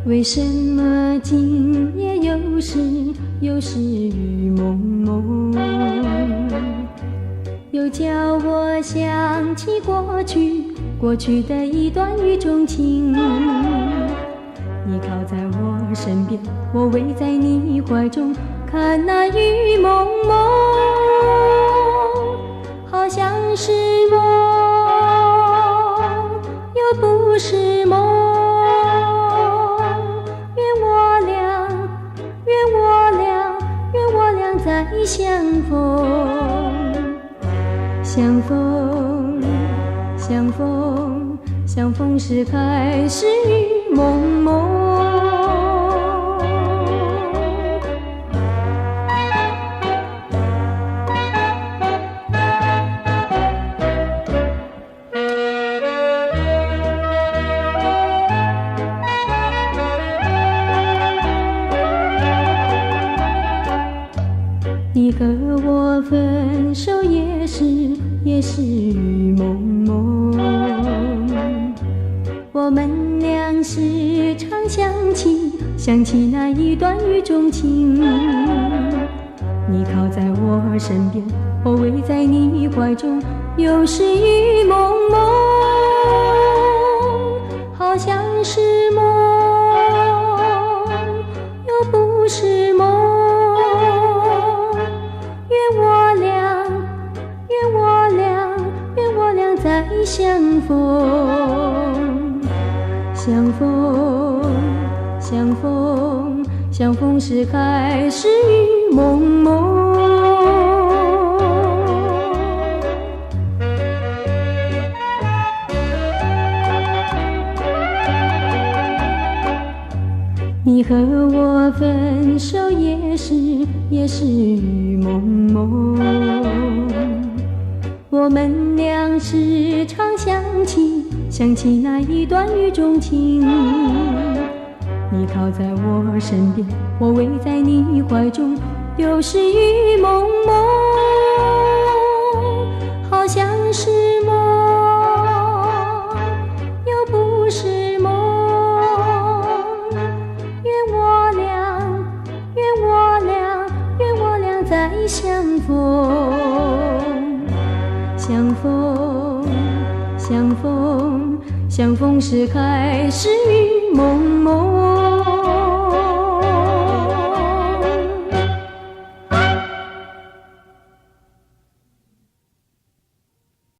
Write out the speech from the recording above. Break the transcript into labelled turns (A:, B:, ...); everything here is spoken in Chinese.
A: 为什么今夜又是雨蒙蒙，又叫我想起过去的一段雨中情。你靠在我身边，我偎在你怀中，看那雨蒙蒙，好像是梦，又不是梦。再相逢，相逢，相逢，相逢时开始雨蒙蒙。你和我分手也是雨蒙蒙，我们俩时常想起那一段雨中情。你靠在我身边，我偎在你怀中，又是雨蒙蒙，好像是梦，又不是梦。再相逢，相逢，相逢，相逢时开始雨蒙蒙。你和我分手也是雨蒙蒙，我们俩时常想起那一段雨中情。你靠在我身边，我偎在你怀中，又是雨蒙蒙，好像是梦，又不是梦。愿我俩再相逢，相逢，相逢，相逢时开始雨蒙蒙。